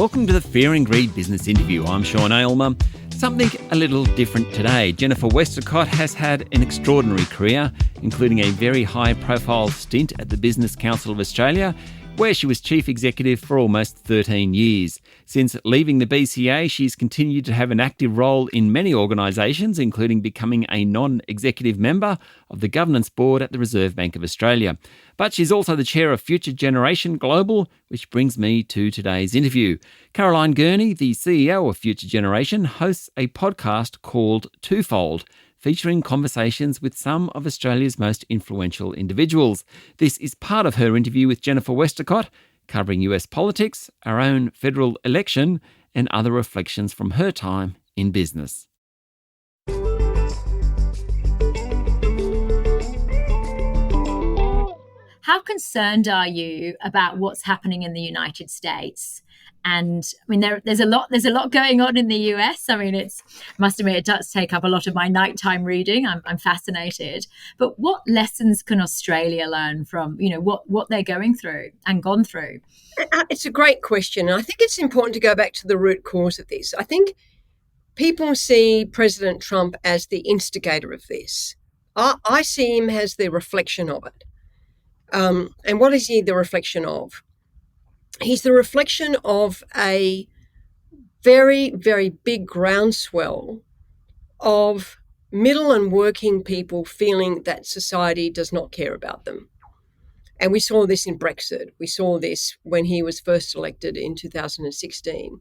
Welcome to the Fear and Greed Business Interview. I'm Sean Aylmer. Something a little different today. Jennifer Westacott has had an extraordinary career, including a very high-profile stint at the Business Council of Australia, where she was Chief Executive for almost 13 years. Since leaving the BCA, she's continued to have an active role in many organisations, including becoming a non-executive member of the Governance Board at the Reserve Bank of Australia. But she's also the chair of Future Generation Global, which brings me to today's interview. Caroline Gurney, the CEO of Future Generation, hosts a podcast called Twofold, featuring conversations with some of Australia's most influential individuals. This is part of her interview with Jennifer Westacott, covering US politics, our own federal election, and other reflections from her time in business. How concerned are you about what's happening in the United States? And I mean, there's a lot going on in the US. I mean, I must admit, it does take up a lot of my nighttime reading. I'm fascinated. But what lessons can Australia learn from, what they're going through and gone through? It's a great question. And I think it's important to go back to the root cause of this. I think people see President Trump as the instigator of this. I see him as the reflection of it. And what is he the reflection of? He's the reflection of a very, very big groundswell of middle and working people feeling that society does not care about them. And we saw this in Brexit. We saw this when he was first elected in 2016.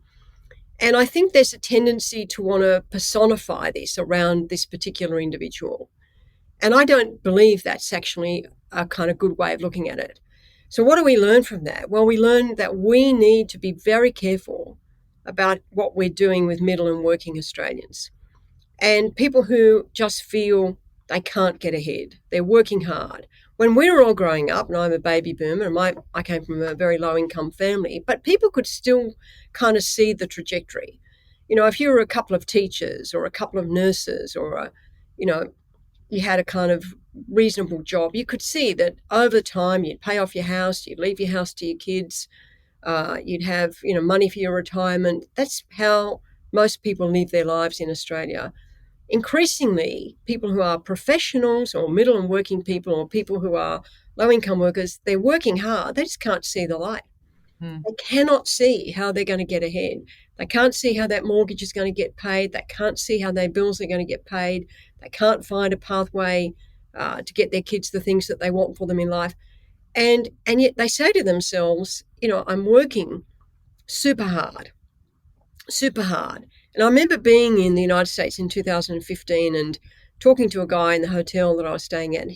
And I think there's a tendency to want to personify this around this particular individual. And I don't believe that's actually a kind of good way of looking at it. So what do we learn from that? Well, we learn that we need to be very careful about what we're doing with middle and working Australians. And people who just feel they can't get ahead. They're working hard. When we were all growing up, and I'm a baby boomer, and I came from a very low-income family, but people could still kind of see the trajectory. If you were a couple of teachers or a couple of nurses or you had a kind of reasonable job, you could see that over time you'd pay off your house, you'd leave your house to your kids, you'd have money for your retirement. That's how most people live their lives in Australia. Increasingly, people who are professionals or middle and working people or people who are low-income workers, they're working hard. They just can't see the light. They cannot see how they're going to get ahead. They can't see how that mortgage is going to get paid. They can't see how their bills are going to get paid. They can't find a pathway to get their kids the things that they want for them in life. And yet they say to themselves, I'm working super hard. And I remember being in the United States in 2015 and talking to a guy in the hotel that I was staying at.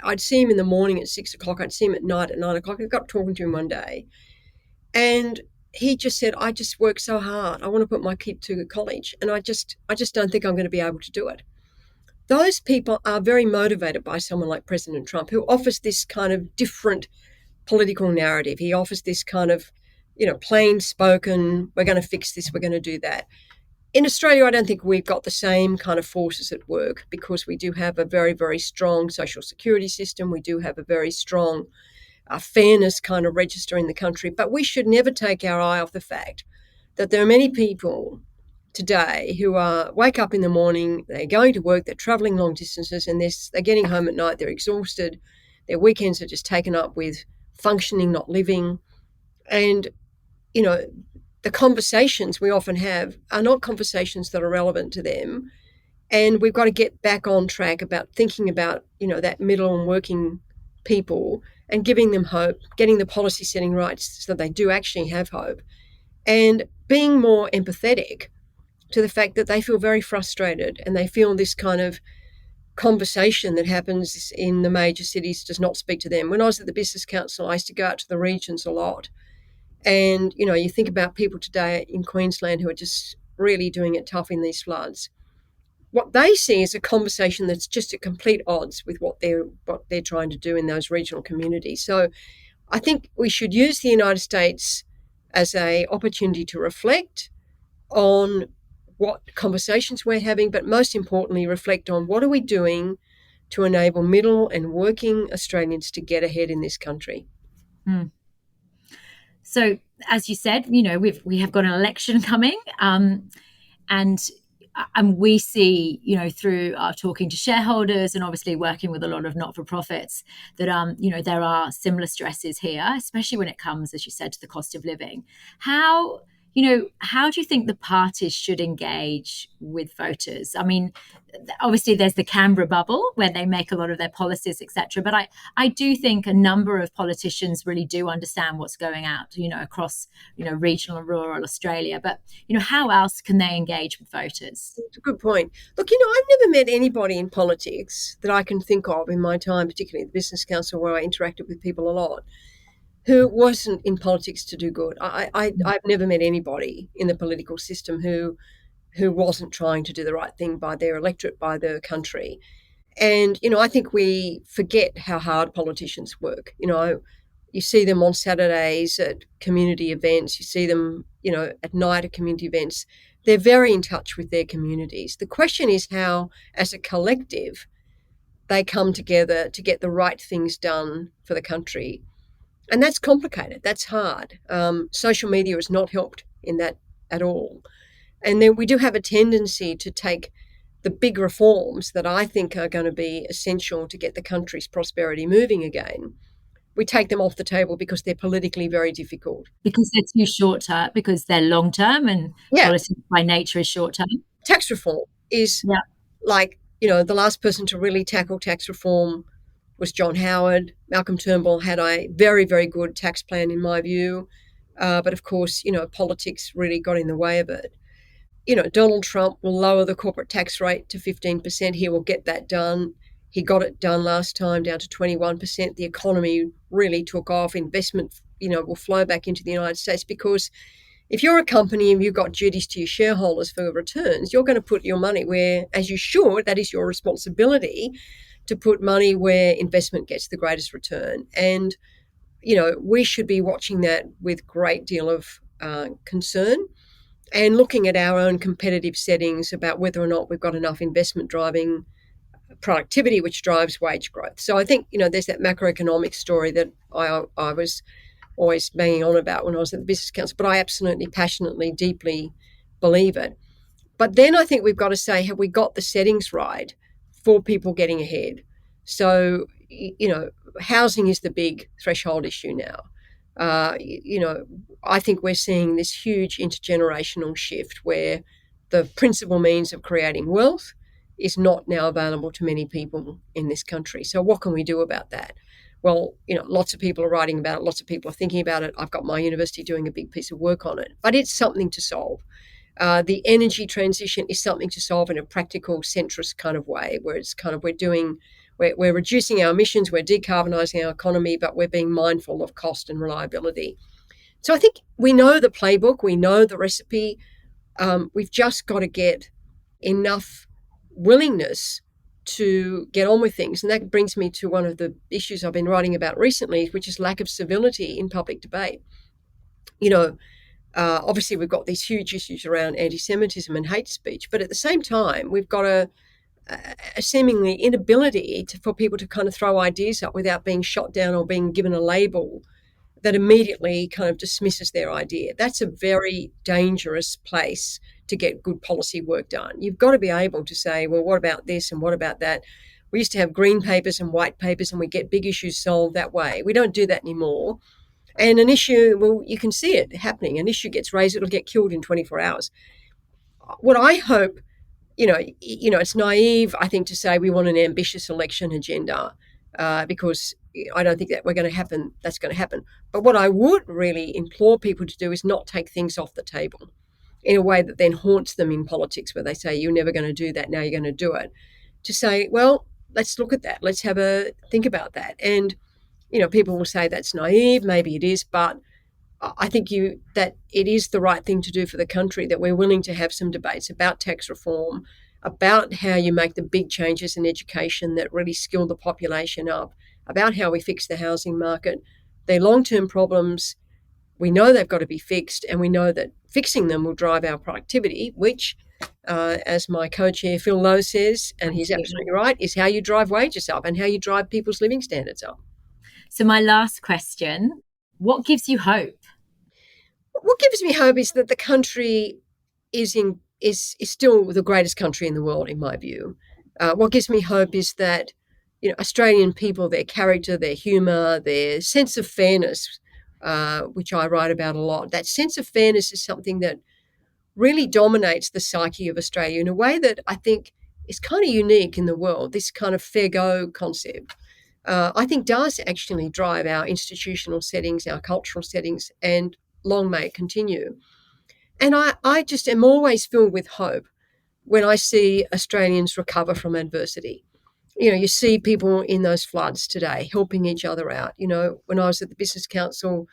I'd see him in the morning at 6 o'clock. I'd see him at night at 9 o'clock. I got talking to him one day. And he just said, I just work so hard. I want to put my kid to college. And I just don't think I'm going to be able to do it. Those people are very motivated by someone like President Trump, who offers this kind of different political narrative. He offers this kind of, plain spoken, we're going to fix this, we're going to do that. In Australia, I don't think we've got the same kind of forces at work because we do have a very, very strong social security system. We do have a very strong fairness kind of register in the country. But we should never take our eye off the fact that there are many people today who wake up in the morning, they're going to work, they're travelling long distances, and they're getting home at night, they're exhausted. Their weekends are just taken up with functioning, not living. And, the conversations we often have are not conversations that are relevant to them. And we've got to get back on track about thinking about, that middle and working people and giving them hope, getting the policy setting right so they do actually have hope, and being more empathetic to the fact that they feel very frustrated and they feel this kind of conversation that happens in the major cities does not speak to them. When I was at the Business Council, I used to go out to the regions a lot. And, you think about people today in Queensland who are just really doing it tough in these floods. What they see is a conversation that's just at complete odds with what they're trying to do in those regional communities. So I think we should use the United States as an opportunity to reflect on what conversations we're having, but most importantly, reflect on what are we doing to enable middle and working Australians to get ahead in this country. So as you said, we have got an election coming, and we see, through our talking to shareholders and obviously working with a lot of not-for-profits, that there are similar stresses here, especially when it comes, as you said, to the cost of living. How do you think the parties should engage with voters? I mean, obviously there's the Canberra bubble where they make a lot of their policies, etc. But I do think a number of politicians really do understand what's going out, across, regional and rural Australia. But, how else can they engage with voters? It's a good point. Look, I've never met anybody in politics that I can think of in my time, particularly at the Business Council, where I interacted with people a lot, who wasn't in politics to do good. I've never met anybody in the political system who wasn't trying to do the right thing by their electorate, by the country. And, I think we forget how hard politicians work. You see them on Saturdays at community events. You see them, at night at community events. They're very in touch with their communities. The question is how, as a collective, they come together to get the right things done for the country. And that's complicated. That's hard. Social media has not helped in that at all. And then we do have a tendency to take the big reforms that I think are going to be essential to get the country's prosperity moving again. We take them off the table because they're politically very difficult. Because they're too short term, because they're long term, and politics by nature is short term. Tax reform is the last person to really tackle tax reform was John Howard. Malcolm Turnbull had a very, very good tax plan in my view. But of course, politics really got in the way of it. Donald Trump will lower the corporate tax rate to 15%. He will get that done. He got it done last time down to 21%. The economy really took off. Investment, will flow back into the United States, because if you're a company and you've got duties to your shareholders for returns, you're going to put your money where, as you should, that is your responsibility to put money where investment gets the greatest return. And, we should be watching that with great deal of concern and looking at our own competitive settings about whether or not we've got enough investment driving productivity, which drives wage growth. So I think, there's that macroeconomic story that I was always banging on about when I was at the Business Council, but I absolutely, passionately, deeply believe it. But then I think we've got to say, have we got the settings right for people getting ahead? So, housing is the big threshold issue now. I think we're seeing this huge intergenerational shift where the principal means of creating wealth is not now available to many people in this country. So what can we do about that? Well, lots of people are writing about it. Lots of people are thinking about it. I've got my university doing a big piece of work on it, but it's something to solve. The energy transition is something to solve in a practical, centrist kind of way, where it's kind of we're reducing our emissions, we're decarbonising our economy, but we're being mindful of cost and reliability. So I think we know the playbook, we know the recipe. We've just got to get enough willingness to get on with things. And that brings me to one of the issues I've been writing about recently, which is lack of civility in public debate. Obviously, we've got these huge issues around anti-Semitism and hate speech, but at the same time, we've got a seemingly inability for people to kind of throw ideas up without being shot down or being given a label that immediately kind of dismisses their idea. That's a very dangerous place to get good policy work done. You've got to be able to say, well, what about this and what about that? We used to have green papers and white papers and we get big issues solved that way. We don't do that anymore. And an issue, well, you can see it happening. An issue gets raised, it'll get killed in 24 hours. What I hope, it's naive, I think, to say we want an ambitious election agenda because I don't think that that's going to happen. But what I would really implore people to do is not take things off the table in a way that then haunts them in politics, where they say, you're never going to do that, now you're going to do it. To say, well, let's look at that. Let's have a think about that. And, people will say that's naive, maybe it is, but I think that it is the right thing to do for the country, that we're willing to have some debates about tax reform, about how you make the big changes in education that really skill the population up, about how we fix the housing market. They're long-term problems. We know they've got to be fixed, and we know that fixing them will drive our productivity, which, as my co-chair Phil Lowe says, and he's absolutely right, is how you drive wages up and how you drive people's living standards up. So my last question, what gives you hope? What gives me hope is that the country is still the greatest country in the world, in my view. What gives me hope is that Australian people, their character, their humour, their sense of fairness, which I write about a lot, that sense of fairness is something that really dominates the psyche of Australia in a way that I think is kind of unique in the world. This kind of fair go concept, I think, does actually drive our institutional settings, our cultural settings, and long may it continue. And I just am always filled with hope when I see Australians recover from adversity. You see people in those floods today helping each other out. When I was at the Business Council,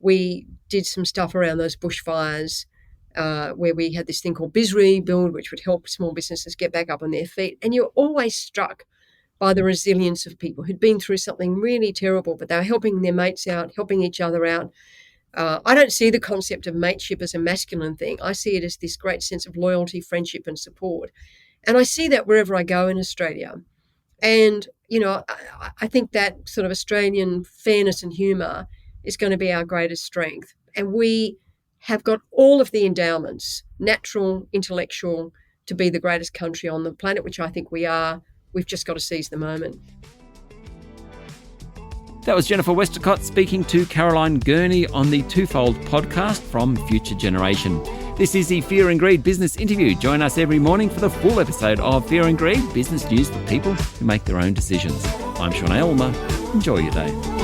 we did some stuff around those bushfires where we had this thing called Biz Rebuild, which would help small businesses get back up on their feet. And you're always struck by the resilience of people who'd been through something really terrible, but they were helping their mates out, helping each other out. I don't see the concept of mateship as a masculine thing. I see it as this great sense of loyalty, friendship, and support. And I see that wherever I go in Australia. And, I think that sort of Australian fairness and humour is going to be our greatest strength. And we have got all of the endowments, natural, intellectual, to be the greatest country on the planet, which I think we are. We've just got to seize the moment. That was Jennifer Westacott speaking to Caroline Gurney on the Twofold podcast from Future Generation. This is the Fear and Greed Business Interview. Join us every morning for the full episode of Fear and Greed, business news for people who make their own decisions. I'm Sean Aylmer. Enjoy your day.